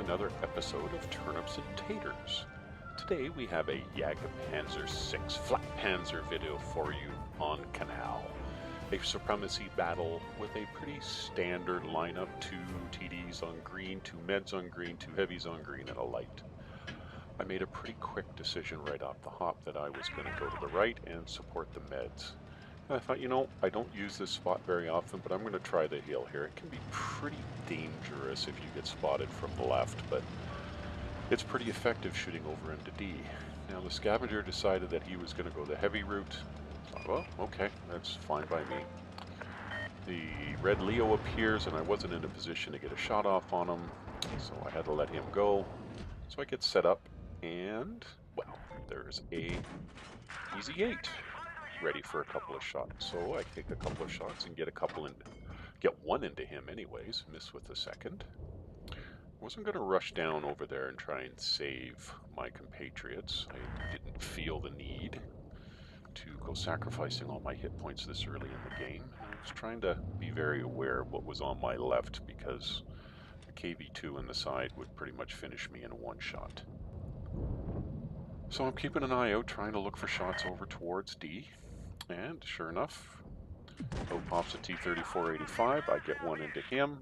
another episode of Turnips and Taters. Today we have a FlatPanzer 6 FlatPanzer video for you on Canal. A supremacy battle with a pretty standard lineup, 2 TDs on green, 2 meds on green, 2 heavies on green, and a light. I made a pretty quick decision right off the hop that I was going to go to the right and support the meds. I thought, I don't use this spot very often, but I'm going to try the hill here. It can be pretty dangerous if you get spotted from the left, but it's pretty effective shooting over into D. Now the scavenger decided that he was going to go the heavy route. I thought, well, okay, that's fine by me. The red Leo appears, and I wasn't in a position to get a shot off on him, so I had to let him go. So I get set up, and, well, there's a easy 8. Ready for a couple of shots. So I take a couple of shots and get one into him anyways, miss with the second. Wasn't going to rush down over there and try and save my compatriots. I didn't feel the need to go sacrificing all my hit points this early in the game. I was trying to be very aware of what was on my left because the KV2 in the side would pretty much finish me in one shot. So I'm keeping an eye out, trying to look for shots over towards D. And sure enough, out pops a T-34-85. I get one into him.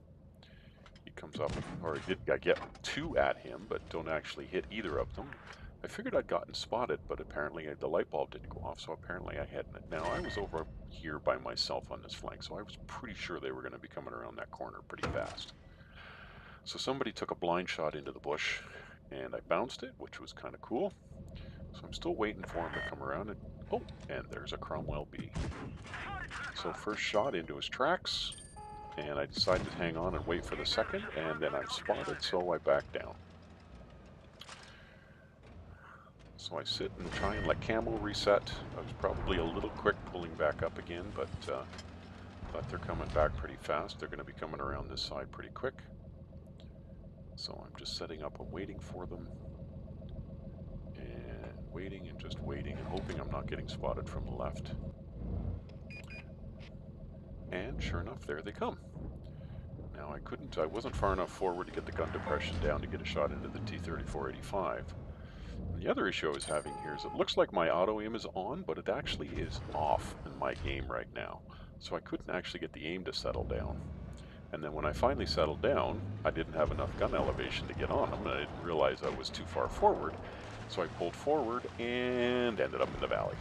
He comes up, or I get 2 at him, but don't actually hit either of them. I figured I'd gotten spotted, but apparently the light bulb didn't go off, so apparently I hadn't. Now, I was over here by myself on this flank, so I was pretty sure they were going to be coming around that corner pretty fast. So somebody took a blind shot into the bush, and I bounced it, which was kind of cool. So I'm still waiting for him to come around, and there's a Cromwell B. So first shot into his tracks, and I decided to hang on and wait for the second, and then I'm spotted, so I back down. So I sit and try and let camo reset. I was probably a little quick pulling back up again, but thought they're coming back pretty fast. They're going to be coming around this side pretty quick. So I'm just setting up and waiting for them. And waiting and just waiting and hoping I'm not getting spotted from the left. And sure enough, there they come. Now I wasn't far enough forward to get the gun depression down to get a shot into the T-34-85. And the other issue I was having here is it looks like my auto aim is on, but it actually is off in my game right now. So I couldn't actually get the aim to settle down. And then when I finally settled down, I didn't have enough gun elevation to get on them, and I didn't realize I was too far forward. So I pulled forward and ended up in the valley.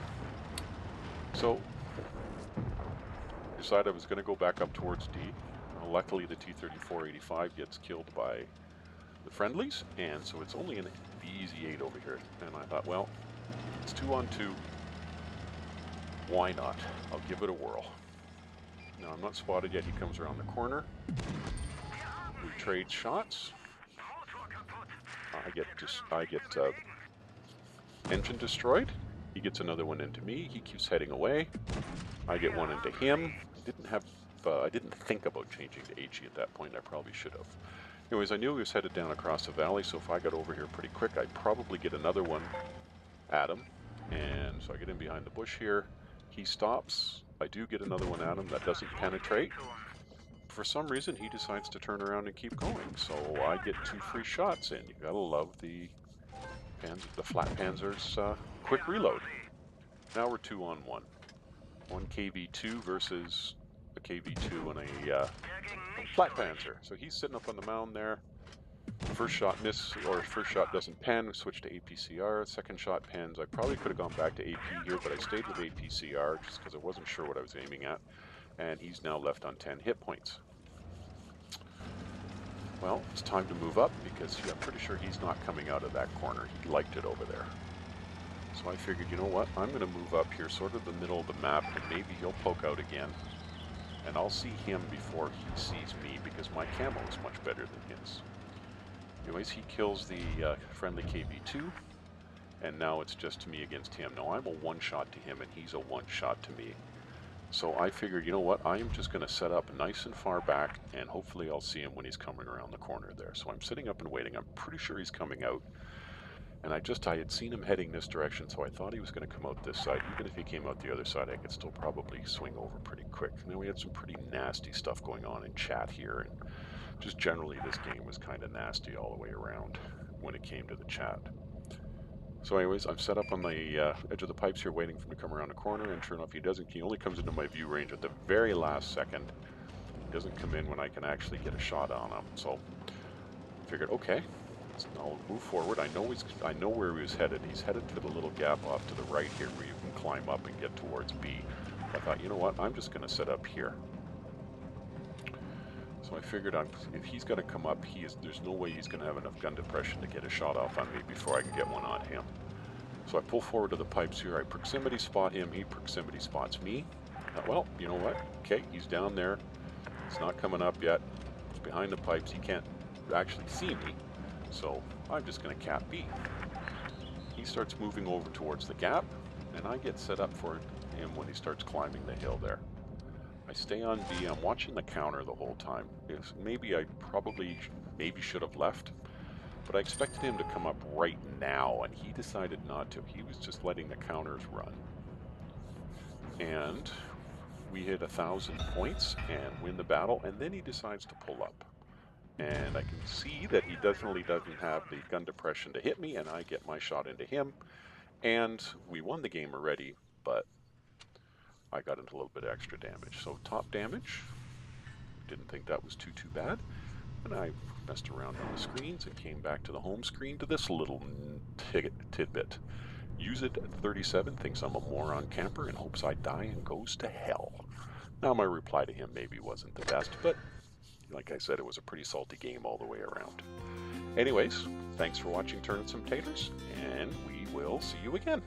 So I decided I was going to go back up towards D. Luckily the T-34-85 gets killed by the friendlies, and so it's only the easy 8 over here. And I thought, well, it's 2 on 2. Why not? I'll give it a whirl. Now I'm not spotted yet. He comes around the corner. We trade shots. I get engine destroyed. He gets another one into me. He keeps heading away. I get one into him. I didn't think about changing to HE at that point. I probably should have. Anyways, I knew he was headed down across the valley, so if I got over here pretty quick, I'd probably get another one at him. And so I get in behind the bush here. He stops. I do get another one at him that doesn't penetrate. For some reason, he decides to turn around and keep going. So I get 2 free shots in. You gotta love the FlatPanzer's quick reload. Now we're 2 on 1. One KV2 versus a KV2 and a FlatPanzer. So he's sitting up on the mound there. First shot first shot doesn't pen, switch to APCR, second shot pens. I probably could have gone back to AP here, but I stayed with APCR just because I wasn't sure what I was aiming at. And he's now left on 10 hit points. Well, it's time to move up because I'm pretty sure he's not coming out of that corner. He liked it over there. So I figured, you know what, I'm going to move up here, sort of the middle of the map, and maybe he'll poke out again. And I'll see him before he sees me because my camo is much better than his. Anyways, he kills the friendly KV2, and now it's just me against him. Now I'm a 1-shot to him, and he's a 1-shot to me. So I figured, you know what, I am just going to set up nice and far back, and hopefully I'll see him when he's coming around the corner there. So I'm sitting up and waiting. I'm pretty sure he's coming out. And I had seen him heading this direction, so I thought he was going to come out this side. Even if he came out the other side, I could still probably swing over pretty quick. And then we had some pretty nasty stuff going on in chat here, and just generally this game was kind of nasty all the way around when it came to the chat. So anyways, I'm set up on the edge of the pipes here waiting for him to come around the corner, and sure enough he doesn't. He only comes into my view range at the very last second. He doesn't come in when I can actually get a shot on him. So I figured, okay, I'll move forward. I know where he was headed. He's headed to the little gap off to the right here where you can climb up and get towards B. I thought, you know what, I'm just going to set up here. So I figured if he's going to come up, there's no way he's going to have enough gun depression to get a shot off on me before I can get one on him. So I pull forward to the pipes here. I proximity spot him. He proximity spots me. Well, you know what? Okay, he's down there. He's not coming up yet. He's behind the pipes. He can't actually see me. So I'm just going to cap B. He starts moving over towards the gap, and I get set up for him when he starts climbing the hill there. I stay on B. I'm watching the counter the whole time. Maybe I maybe should have left, but I expected him to come up right now, and he decided not to. He was just letting the counters run. And we hit 1,000 points and win the battle, and then he decides to pull up. And I can see that he definitely doesn't have the gun depression to hit me, and I get my shot into him. And we won the game already, but I got into a little bit of extra damage. So top damage, didn't think that was too bad. And I messed around on the screens and came back to the home screen to this little tidbit. Use it at 37, thinks I'm a moron camper and hopes I die and goes to hell. Now my reply to him maybe wasn't the best, but like I said, it was a pretty salty game all the way around. Anyways, thanks for watching Turnips and Taters, and we will see you again.